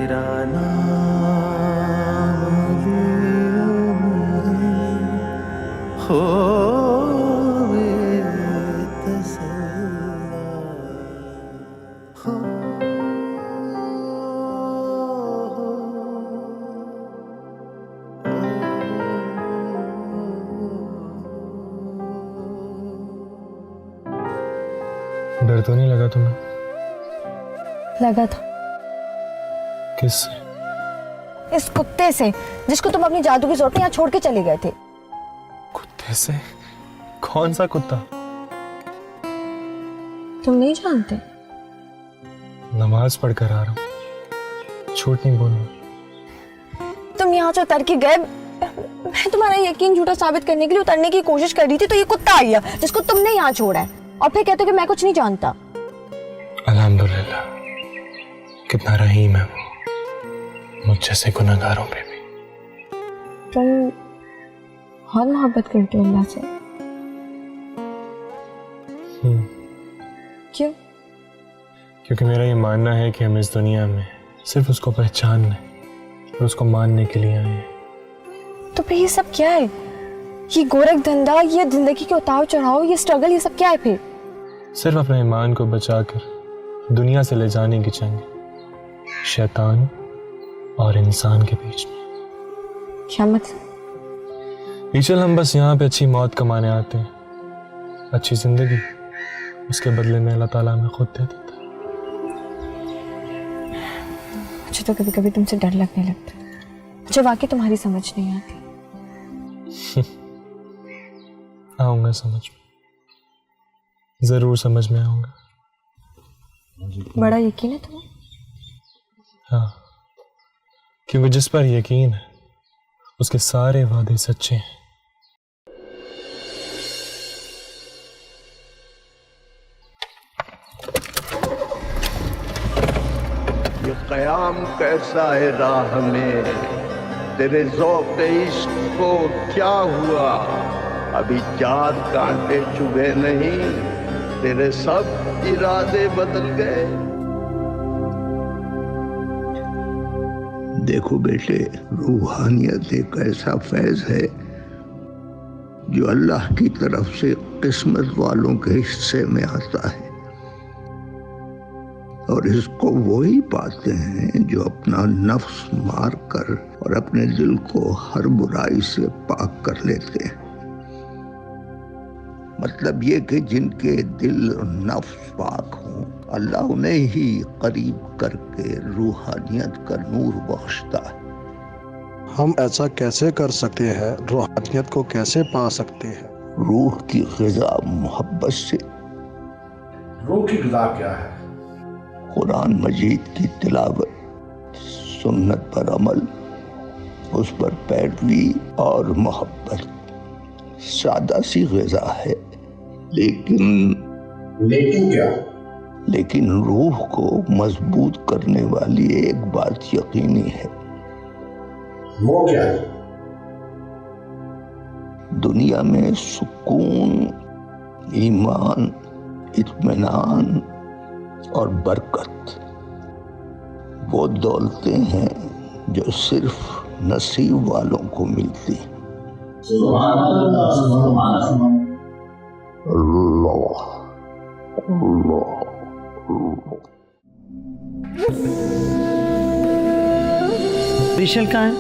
तेरा नाम लिया होवे तसल्ला हो। डर तो नहीं लगा तुम्हें? लगा था। किससे? इस कुत्ते से जिसको तुम अपनी जादू की जोर पे यहाँ छोड़ के चले गए थे। कुत्ते से? कौन सा कुत्ता? तुम नहीं जानते? नमाज पढ़कर आ रहा हूँ, झूठ नहीं बोलूं। तुम यहाँ से उतर के गए, मैं तुम्हारा यकीन झूठा साबित करने के लिए उतरने की कोशिश कर रही थी, तो ये कुत्ता आ गया जिसको तुमने यहाँ छोड़ा है और फिर कहते हो कि मैं कुछ नहीं जानता। अल्हम्दुलिल्लाह, कितना रहीम है वो मुझ जैसे गुनहगारों पे भी। तुम बहुत मोहब्बत करते हो अल्लाह से। क्यों? क्योंकि मेरा ये मानना है कि हम इस दुनिया में सिर्फ उसको पहचानने और उसको मानने के लिए आए हैं। तो फिर ये सब क्या है? ये गोरख धंधा, ये जिंदगी के उतार चढ़ाव, ये स्ट्रगल, ये सब क्या है फिर? सिर्फ अपने ईमान को बचाकर दुनिया से ले जाने की जंग, शैतान और इंसान के बीच में। क्या मतलब? ईचल, हम बस यहाँ पे अच्छी मौत कमाने आते हैं, अच्छी जिंदगी उसके बदले में अल्लाह ताला हमें खुद दे देता है। मुझे तो कभी कभी तुमसे डर लगने लगता है, मुझे वाकई तुम्हारी समझ नहीं आती। आऊंगा समझ में, जरूर समझ में आऊंगा। बड़ा यकीन है तुम्हें? हाँ, क्योंकि जिस पर यकीन है उसके सारे वादे सच्चे हैं। ये क़याम कैसा है राह में, तेरे ज़ौक़ इश्क़ को क्या हुआ? अभी 4 कांटे चुभे नहीं, तेरे सब इरादे बदल गए। देखो बेटे, रूहानियत एक ऐसा फैज़ है जो अल्लाह की तरफ से किस्मत वालों के हिस्से में आता है, और इसको वही पाते हैं जो अपना नफ्स मार कर और अपने दिल को हर बुराई से पाक कर लेते हैं। मतलब ये कि जिनके दिल और नफ्स पाक हों, अल्लाह उन्हें ही करीब करके रूहानियत का नूर बख्शता है। हम ऐसा कैसे कर सकते हैं? रूहानियत को कैसे पा सकते हैं? रूह की ग़िज़ा मोहब्बत से। रूह की ग़िज़ा क्या है? कुरान मजीद की तिलावत, सुन्नत पर अमल, उस पर पैरवी और मोहब्बत। सादा सी ग़िज़ा है, लेकिन क्या? लेकिन रूह को मजबूत करने वाली एक बात यकीनी है। वो क्या है? दुनिया में सुकून, ईमान, इत्मीनान और बरकत वो दौलतें हैं जो सिर्फ नसीब वालों को मिलती। अल्लाह अल्लाह। विशल कहाँ है?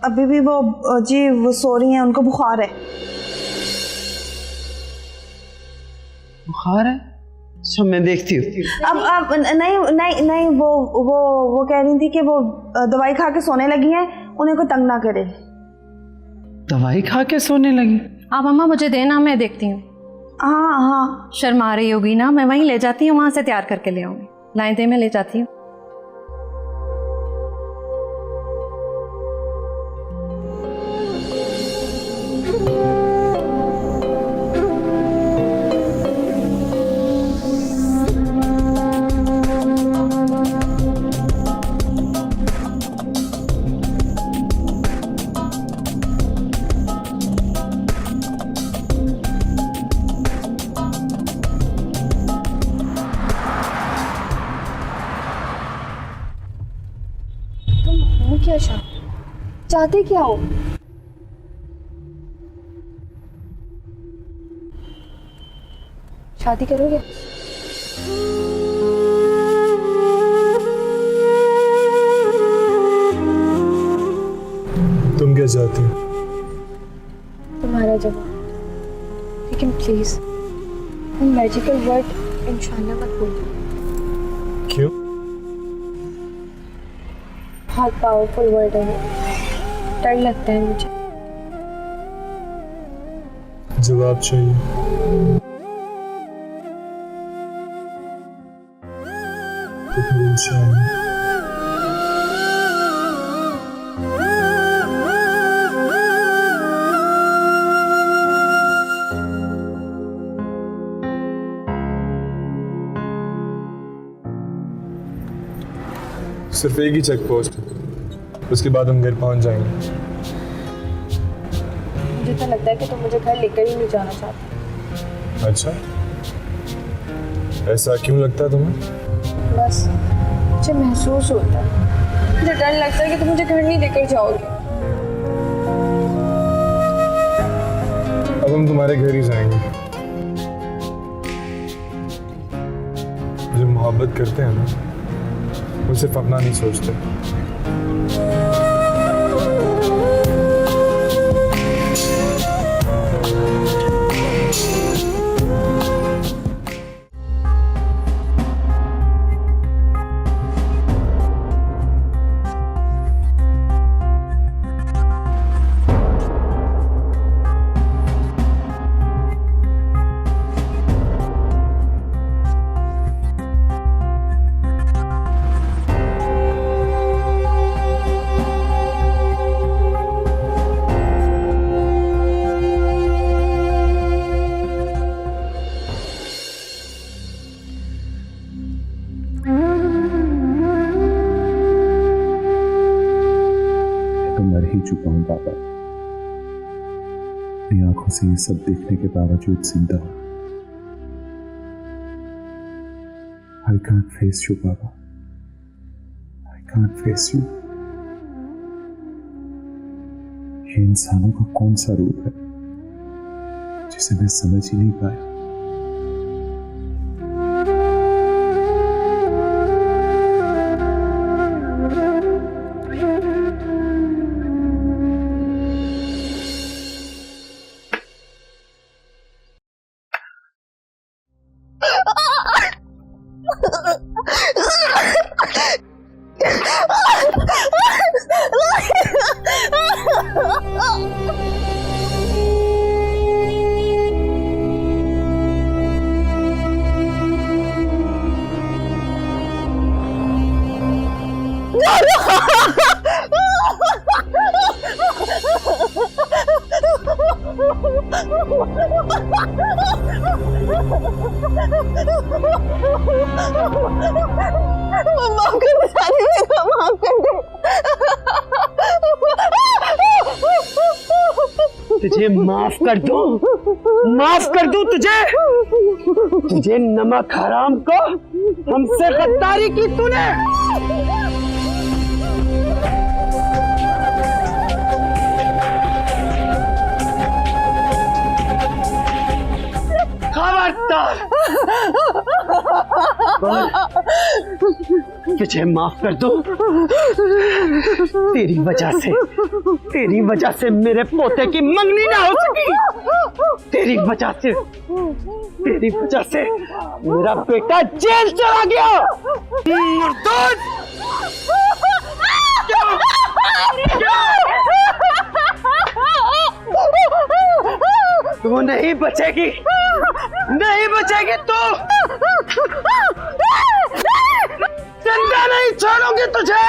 अभी भी वो जी वो सो रही हैं, उनको बुखार है। बुखार है? अच्छा मैं देखती हूँ। अब नहीं वो कह रही थी कि वो दवाई खा के सोने लगी हैं, उन्हें कोई तंग ना करे। दवाई खा के सोने लगी? आप अम्मा मुझे देना, मैं देखती हूँ। हाँ हाँ, शर्मा रही होगी ना, मैं वहीं ले जाती हूँ, वहाँ से तैयार करके ले आऊँगी। लाइन दे, मैं ले जाती हूँ। चाहते क्या हो? शादी करोगे? तुम क्या चाहती हो? तुम्हारा जवाब। लेकिन प्लीज मैजिकल वर्ड इंशाल्लाह मत बोलो। क्यों? बहुत पावरफुल वर्ड है वो, डर लगता है मुझे। जवाब चाहिए? तो फिर इंशाल्लाह। सिर्फ एक ही चेक पोस्ट, उसके बाद हम घर पहुंच जाएंगे। मुझे तो लगता है कि तुम मुझे घर लेकर ही नहीं जाना चाहते। अच्छा, ऐसा क्यों लगता है तुम्हें? बस मुझे महसूस होता है, मुझे डर लगता है कि तुम मुझे घर नहीं लेकर जाओगे। अब हम तुम्हारे घर ही जाएंगे। जो मोहब्बत करते हैं ना, वो सिर्फ अपना नहीं सोचते। मर ही चुका हूं पापा। अपनी आंखों से ये सब देखने के बावजूद जिंदा हूं। I can't face you, पापा। I can't face you। ये इंसानों का कौन सा रूप है जिसे मैं समझ ही नहीं पाया। तुझे माफ कर दूं, माफ कर दूं तुझे नमक हराम को हमसे गद्दारी की तूने। खबरदार, तुझे माफ कर दूं। तेरी वजह से मेरे पोते की मंगनी ना हो सकी। तेरी वजह से मेरा बेटा जेल चला गया। मुर्दार! तू नहीं बचेगी तू। जिंदा नहीं छोड़ूंगी तुझे।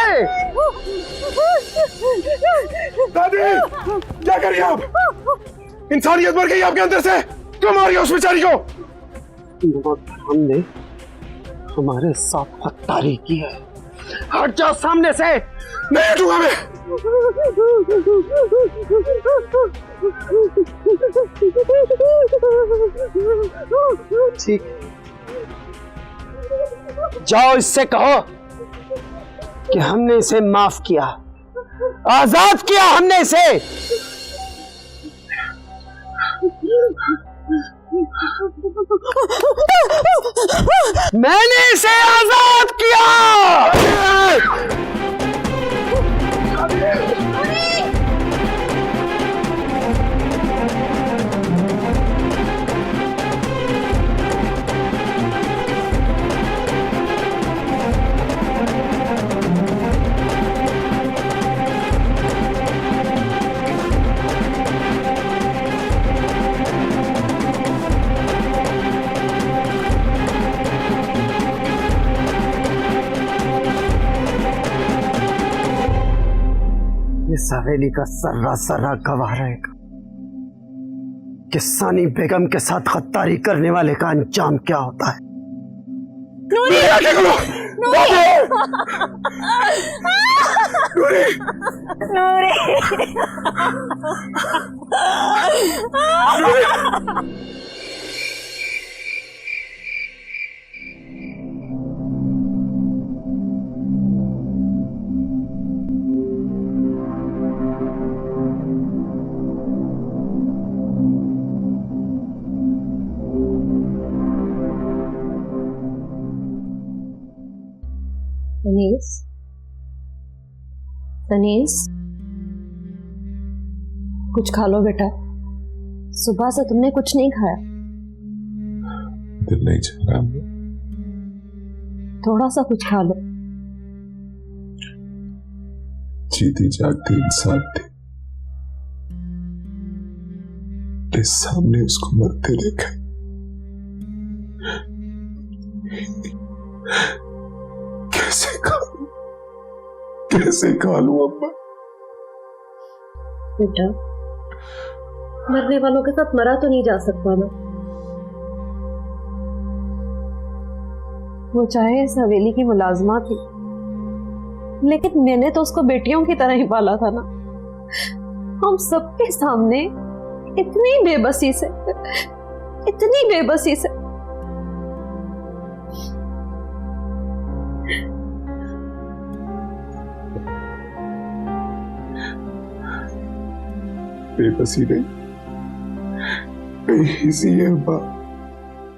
दादी, क्या करिए आप? इंसानियत मर गई आपके अंदर से। क्यों मारिए उस बेचारी को? हमने हमारे साथ गद्दारी की है। हट जाओ सामने से। नहीं हटूंगा मैं। ठीक, जाओ इससे कहो कि हमने इसे माफ किया। आजाद किया हमने इसे। मैंने इसे आजाद किया। इस हवेली का सर्रा सर्रा गवाह रहेगा कि सानी बेगम के साथ गद्दारी करने वाले का अंजाम क्या होता है। तनीस, तनीस, कुछ खा लो बेटा। सुबह से तुमने कुछ नहीं खाया। दिल नहीं चाह रहा। थोड़ा सा कुछ खा लो। जीती जागती इंसान थी, मेरे सामने उसको मरते देखा। कैसे खा लूं अम्मा? बेटा, मरने वालों के साथ मरा तो नहीं जा सकता ना। वो चाहे इस हवेली की मुलाजमा थी, लेकिन मैंने तो उसको बेटियों की तरह ही पाला था ना। हम सबके सामने इतनी बेबसी से, इतनी बेबसी से। बेबसी नहीं, बेहिसी है अम्मा,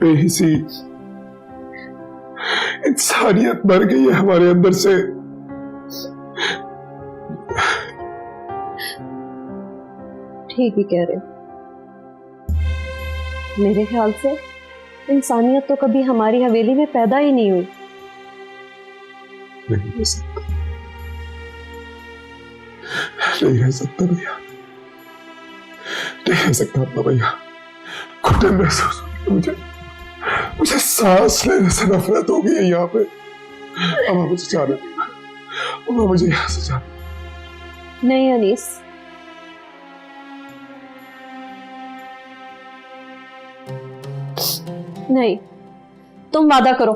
बेहिसी। इंसानियत मर गई है हमारे अंदर से। ठीक ही कह रहे हो। मेरे ख्याल से इंसानियत तो कभी हमारी हवेली में पैदा ही नहीं हुई। नहीं हो सकता, नहीं रह सकता भैया, नहीं रह सकता अपना भैया। घुटन महसूस मुझे सांस लेने से नफरत हो गई है यहाँ पे। अब मुझे जाने दो, अब मुझे यहाँ से जाने। नहीं अनीस, नहीं। तुम वादा करो,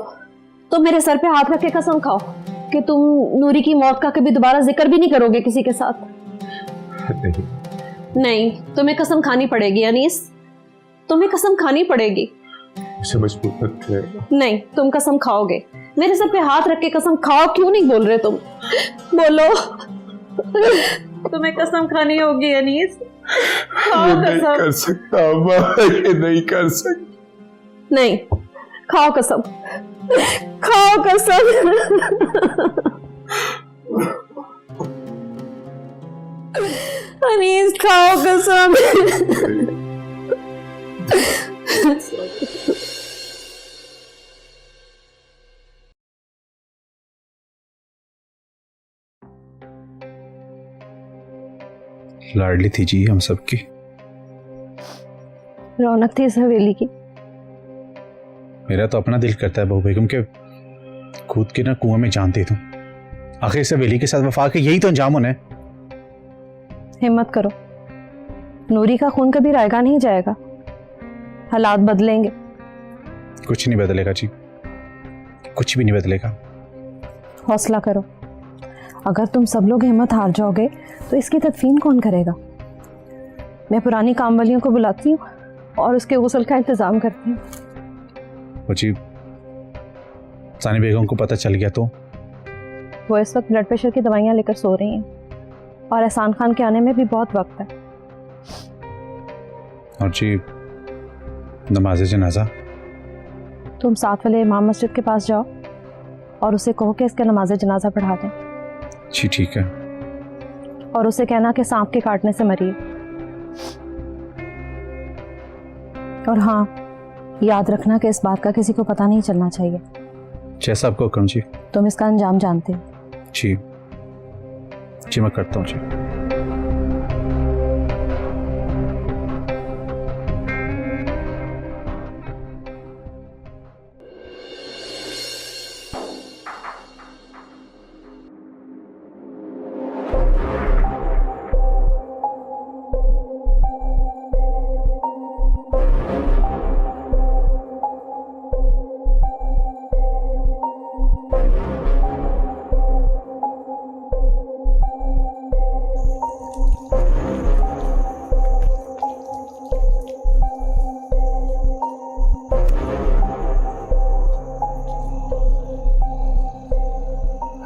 तुम मेरे सर पे हाथ रख के कसम खाओ कि तुम नूरी की मौत का कभी दोबारा जिक्र भी नहीं करोगे किसी के साथ। नहीं, नहीं, तुम्हें कसम खानी पड़ेगी अनीस, तुम्हें कसम खानी पड़ेगी। मुझे मजबूर मत करिएगा। नहीं, तुम कसम खाओगे। मेरे सर पे हाथ रख के कसम खाओ। क्यों नहीं बोल रहे तुम? बोलो। तुम्हें कसम खानी होगी अनीस। खाओ कसम। नहीं कर सकता अम्मा, ये नहीं कर सकता। नहीं, खाओ कसम, खाओ कसम। अनीस खाओ कसम। लाडली थी जी हम सबकी। रौनक थी इस हवेली की। मेरा तो अपना दिल करता है बहू बेगम के खुद के ना कुएं में जान दे दूं। आखिर इस हवेली के साथ वफा के यही तो अंजाम होना है। हिम्मत करो, नूरी का खून कभी रायगा नहीं जाएगा। हालात बदलेंगे। कुछ नहीं बदलेगा जी, कुछ भी नहीं बदलेगा। हौसला करो। अगर तुम सब लोग हिम्मत हार जाओगे तो इसकी तदफीन कौन करेगा? मैं पुरानी काम वालियों को बुलाती हूँ और उसके गुस्ल का इंतजाम करती हूँ। जी, सानी बेगम को पता चल गया तो? वो इस वक्त ब्लड प्रेशर की दवाइयाँ लेकर सो रही हैं। और एहसान खान के आने में भी बहुत वक्त है। और जी नमाज जनाजा? तुम साथ वाले इमाम मस्जिद के पास जाओ और उसे कहो कि इसका नमाज जनाजा पढ़ा दें। जी ठीक है। और उसे कहना कि सांप के काटने से मरी है। और हाँ, याद रखना कि इस बात का किसी को पता नहीं चलना चाहिए। जैसा आपको हुक्म जी। तुम इसका अंजाम जानते हो। जी जी मैं करता हूँ जी।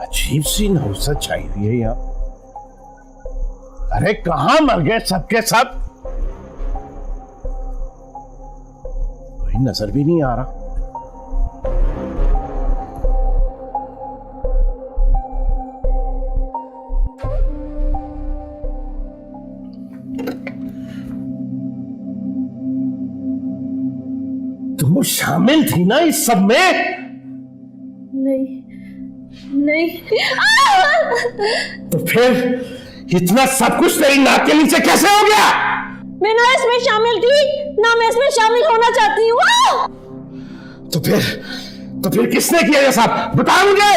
अजीब सी नौसत छाई हुई है यहाँ। अरे कहां मर गए सबके सब? कोई नजर भी नहीं आ रहा। तुम शामिल थी ना इस सब में? नहीं नहीं। तो फिर इतना सब कुछ तेरी नाक के नीचे कैसे हो गया? मैं ना इसमें शामिल थी ना मैं इसमें शामिल होना चाहती हूँ। तो फिर किसने किया ये सब? बता मुझे।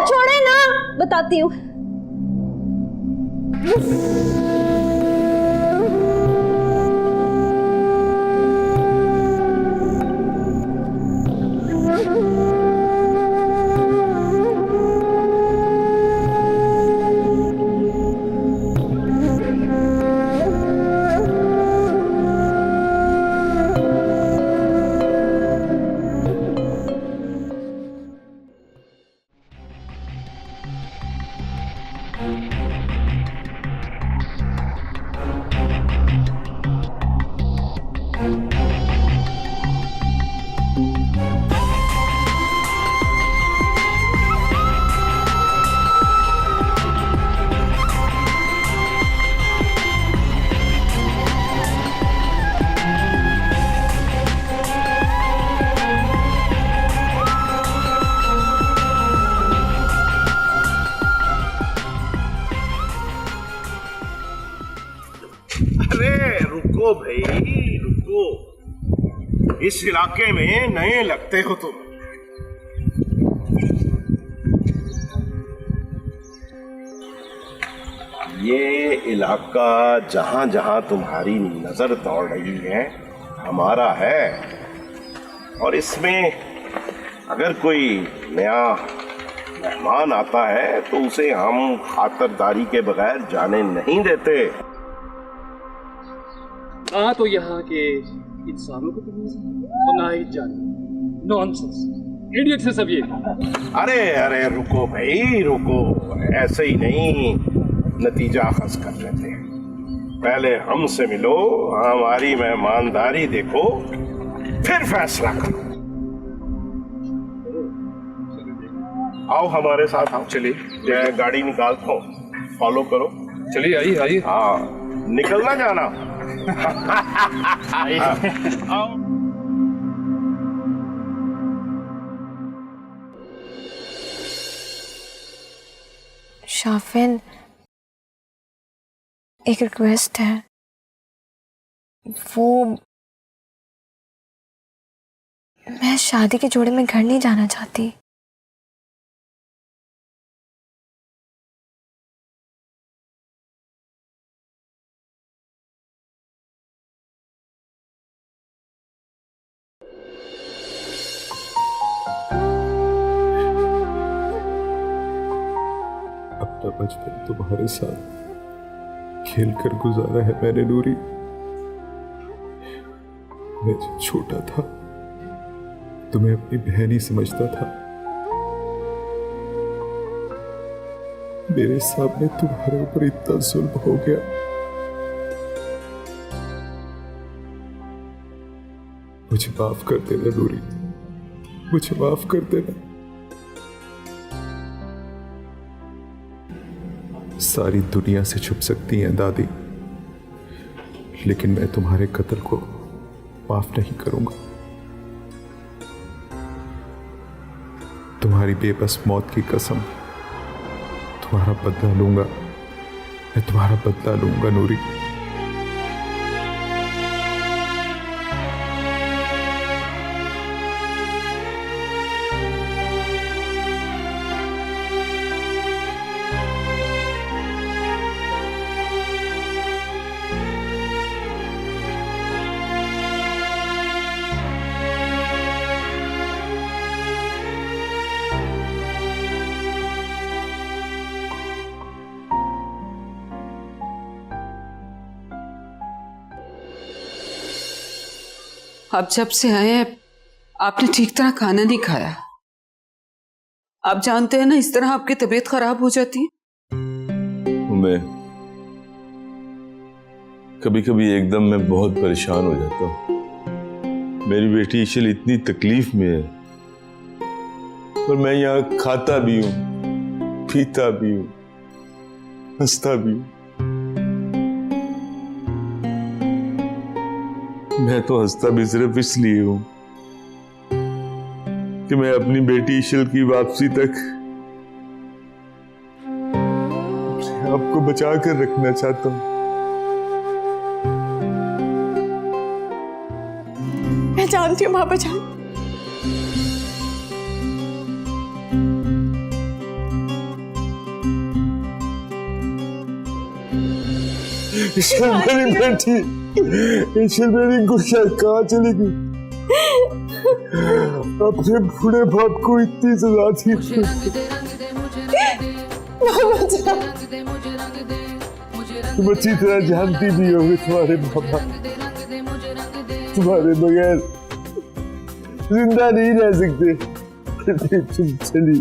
छोड़े ना, बताती हूँ। रुको भाई रुको, इस इलाके में नए लगते हो तुम। ये इलाका जहां जहां तुम्हारी नजर दौड़ रही है हमारा है, और इसमें अगर कोई नया मेहमान आता है तो उसे हम खातरदारी के बगैर जाने नहीं देते। हाँ तो यहाँ के इंसानों को तो ना ही जाने। नॉनसेंस, इडियट्स है सब ये। अरे अरे रुको भाई रुको, ऐसे ही नहीं नतीजा अखज़ कर लेते हैं। पहले हमसे मिलो, हमारी मेहमानदारी देखो, फिर फैसला करो। आओ हमारे साथ आओ। चलिए, मैं गाड़ी निकालता हूँ, फॉलो करो। चलिए आइए आइए। हाँ निकलना जाना। आओ। शाफिन, एक रिक्वेस्ट है। वो मैं शादी के जोड़े में घर नहीं जाना चाहती। अपना बचपन तुम्हारे साथ खेल कर गुजारा है मैंने नूरी। मैं जब छोटा था तुम्हें अपनी बहन ही समझता था, मेरे सामने तुम्हारे ऊपर इतना जुल्म हो गया। मुझे माफ कर देना नूरी, मुझे माफ कर देना। सारी दुनिया से छुप सकती हैं दादी, लेकिन मैं तुम्हारे कत्ल को माफ नहीं करूंगा। तुम्हारी बेबस मौत की कसम, तुम्हारा बदला लूंगा, मैं तुम्हारा बदला लूंगा नूरी। अब जब से आए हैं आपने ठीक तरह खाना नहीं खाया। आप जानते हैं ना इस तरह आपकी तबीयत खराब हो जाती है। मैं कभी कभी एकदम मैं बहुत परेशान हो जाता हूँ। मेरी बेटी इशल इतनी तकलीफ में है, पर मैं यहाँ खाता भी हूँ, पीता भी हूँ, हंसता भी हूँ। मैं तो हंसता भी सिर्फ इसलिए हूं कि मैं अपनी बेटी इशल की वापसी तक आपको बचा कर रखना चाहता हूं। मैं जानती हूँ पापा जान, इशल मेरी बेटी, इशल मेरी गुड़िया कहाँ चली गई? अपने बूढ़े बाप को इतनी सजा दी। तुम अच्छी तरह जानती भी होगी तुम्हारे पापा तुम्हारे बगैर जिंदा नहीं रह सकते। तुम चली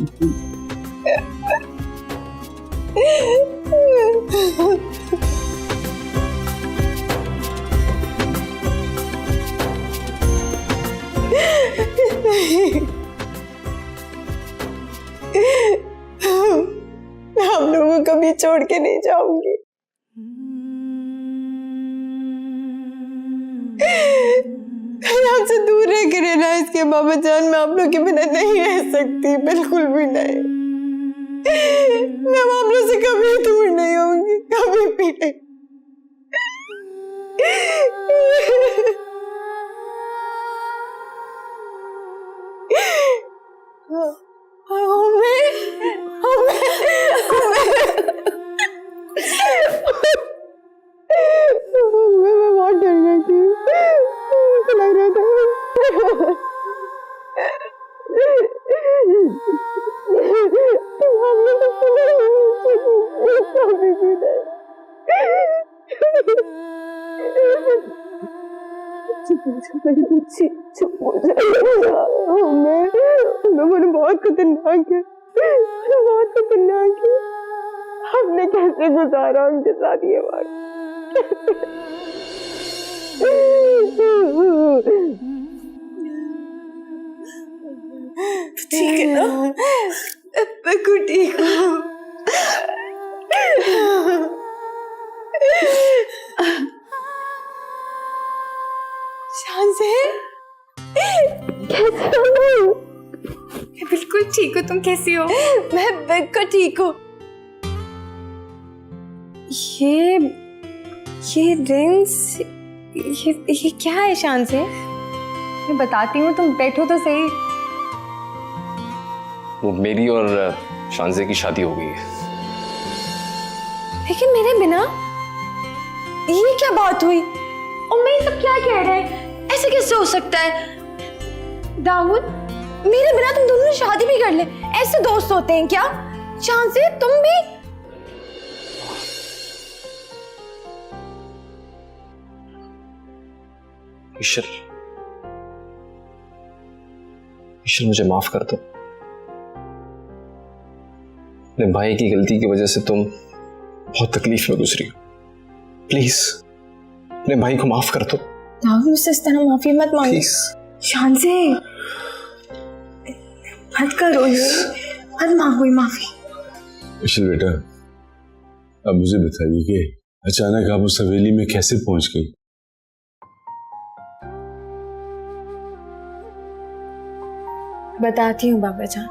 मैं आप लोगों को कभी छोड़ के नहीं जाऊंगी। आपसे दूर रह के रहना इसके बाबा जान, मैं आप लोग के बिना नहीं रह सकती, बिल्कुल भी नहीं। मैं आप लोग से कभी दूर नहीं होंगी, कभी भी नहीं। मैं बहुत डर गई थी, मुझे लग रहा था चुप हो मैं बहुत खतरनाक है, बहुत खतरनाक है। हमने कैसे गुजारा उनके साथ ये बात? ठीक है ना? बिल्कुल ठीक हूँ। शान से कैसे हो? मैं बिल्कुल ठीक हूँ, तुम कैसी हो? मैं बिल्कुल ठीक हूँ। ये रिंग्स, ये क्या है शान से? मैं बताती हूँ, तुम बैठो तो सही। वो मेरी और शानजे की शादी हो गई है। लेकिन मेरे बिना? ये क्या बात हुई? और मैं सब क्या कह रहे हैं? ऐसे कैसे हो सकता है? दाऊद, मेरे बिना तुम दोनों ने शादी भी कर ले, ऐसे दोस्त होते हैं क्या? शान से तुम भी? इशल, मुझे माफ कर दो। अपने भाई की गलती की वजह से तुम बहुत तकलीफ में गुजरी हो। प्लीज अपने भाई को माफ कर दो। दाऊद, मुझसे इस तरह माफी मत मांगो। प्लीज शान से मत करो ये, मत मांगो ये माफी। इशल बेटा, अब मुझे बताइए कि अचानक आप उस हवेली में कैसे पहुंच गई? बताती हूँ बाबा जान,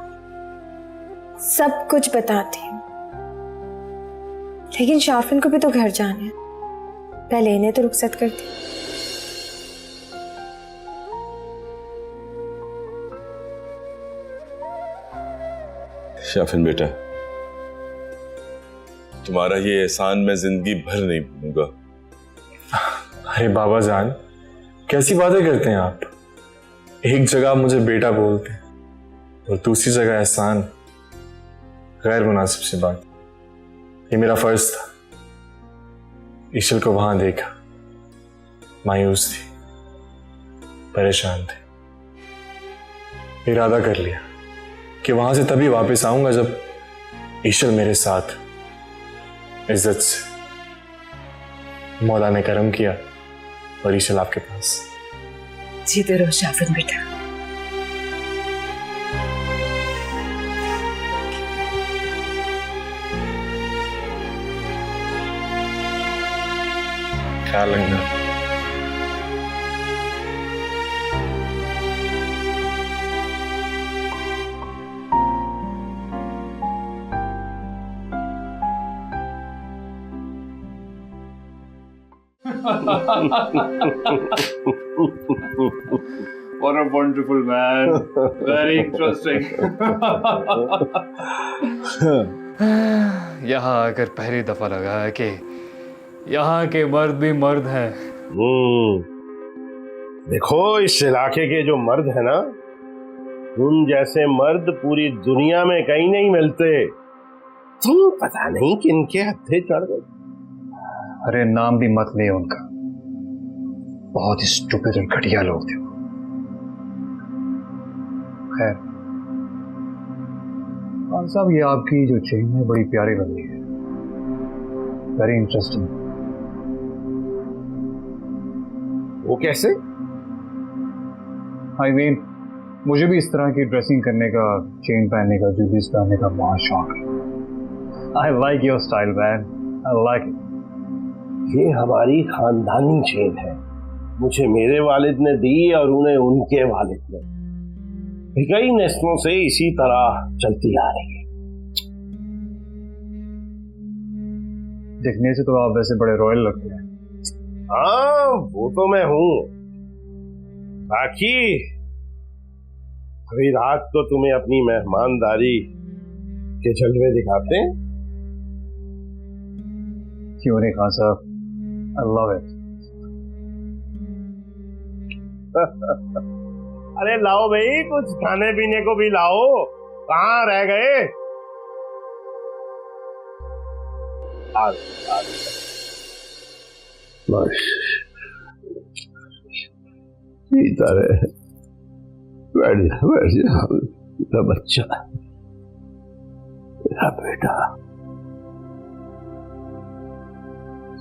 सब कुछ बताती हूँ, लेकिन शाफिन को भी तो घर जाना है, पहले इन्हें तो रुखसत कर दी। शाफिन बेटा, तुम्हारा ये एहसान मैं जिंदगी भर नहीं भूलूंगा। अरे बाबा जान, कैसी बातें करते हैं आप? एक जगह आप मुझे बेटा बोलते हैं और दूसरी जगह एहसान। गैर मुनासिब सी बात। ये मेरा फर्ज था। ईशल को वहां देखा, मायूस थी, परेशान थे। इरादा कर लिया कि वहां से तभी वापस आऊंगा जब ईशल मेरे साथ इज्जत से। मौला ने करम किया और ईशल आपके पास। जीते रहो शाफिन बेटा। ख्याल रखना। What a wonderful man. Very interesting. यहाँ आकर पहली दफा लगा है कि यहाँ के मर्द भी मर्द हैं। देखो, इस इलाके के जो मर्द है ना, तुम जैसे मर्द पूरी दुनिया में कहीं नहीं मिलते। तुम पता नहीं किनके हत्थे चढ़ गए। अरे नाम भी मत ले उनका, बहुत ही स्टूपिड और घटिया लोग थे। खैर खान साहब, ये आपकी जो चेन है बड़ी प्यारी लग रही है, वेरी इंटरेस्टिंग। वो कैसे? आई मीन, मुझे भी इस तरह की ड्रेसिंग करने का, चेन पहनने का, जूतीज पहनने का बहुत शौक है। I like your style man, I like it. ये हमारी खानदानी चेन है, मुझे मेरे वालिद ने दी और उन्हें उनके वालिद ने। कई नस्लों से इसी तरह चलती आ रही है। देखने से तो आप वैसे बड़े रॉयल लगते हैं। हाँ, वो तो मैं हूं। बाकी अभी रात को तुम्हें अपनी मेहमानदारी के जलवे दिखाते हैं। क्यों नहीं खान साहब, आई लव इट। अरे लाओ भाई, कुछ खाने पीने को भी लाओ। कहाँ रह गए? सीता रहे, बैठ जा मेरा बच्चा, मेरा बेटा,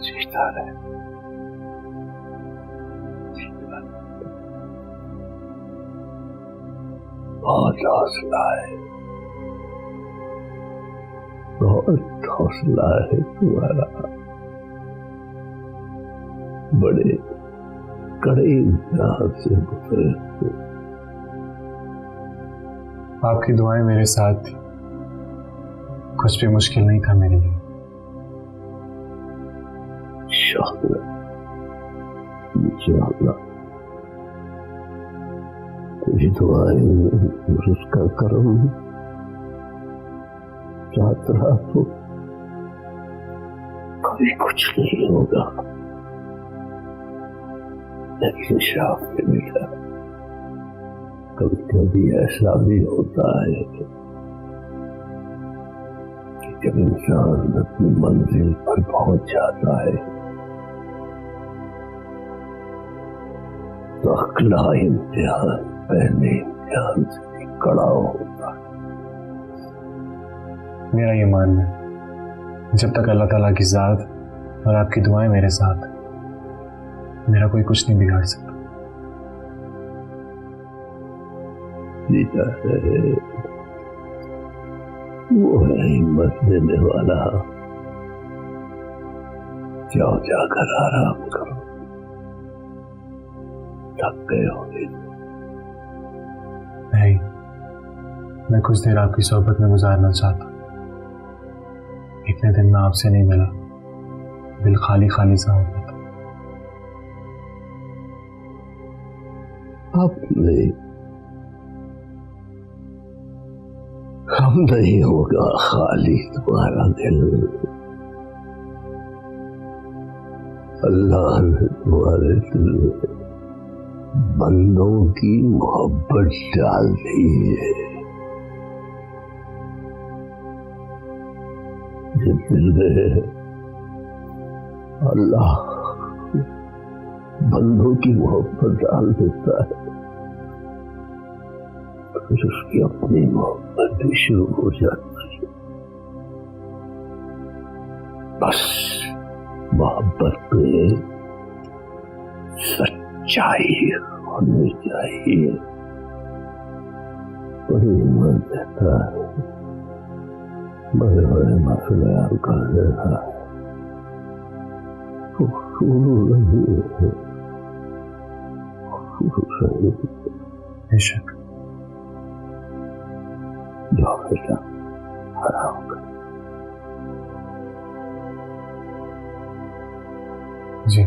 सीता रहे। बहुत हौसला है, बहुत हौसला है तुम्हारा। बड़े कड़े इम्तिहान से गुजरे। आपकी दुआएं मेरे साथ थी, कुछ भी मुश्किल नहीं था मेरे लिए। इंशाअल्लाह तेरी दुआएं और उसका करम साथ रहा तो कभी कुछ नहीं होगा। लेकिन शाफिर बेटा, कभी कभी ऐसा भी होता है कि जब इंसान अपनी मंजिल पर पहुंच जाता है तो अगला इम्तिहान पहले इम्तिहान से कड़ा होता है। मेरा ये मानना है, जब तक अल्लाह ताला की ज़ात और आपकी दुआएं मेरे साथ, मेरा कोई कुछ नहीं बिगाड़ सकता। जीता है वो है हिम्मत देने वाला। जाओ जाकर आराम करो, थक गए होगे। नहीं, मैं कुछ देर आपकी सोहबत में गुजारना चाहता। इतने दिन मैं आपसे नहीं मिला, दिल खाली खाली सा हो गया था। अब नहीं, हम नहीं होगा खाली तुम्हारा दिल। अल्लाह ने तुम्हारे दिल में बंदों की मोहब्बत डाल दी है। जिस दिल में अल्लाह बंदों की मोहब्बत डाल देता है, फिर उसकी अपनी मोहब्बत भी शुरू हो जाती है। बस मोहब्बत में सच्चाई होनी चाहिए, वही मन देता है, बड़े बड़े मसले हल कर देता है। बेशक। जाओ बेटा, आराम करो। जी।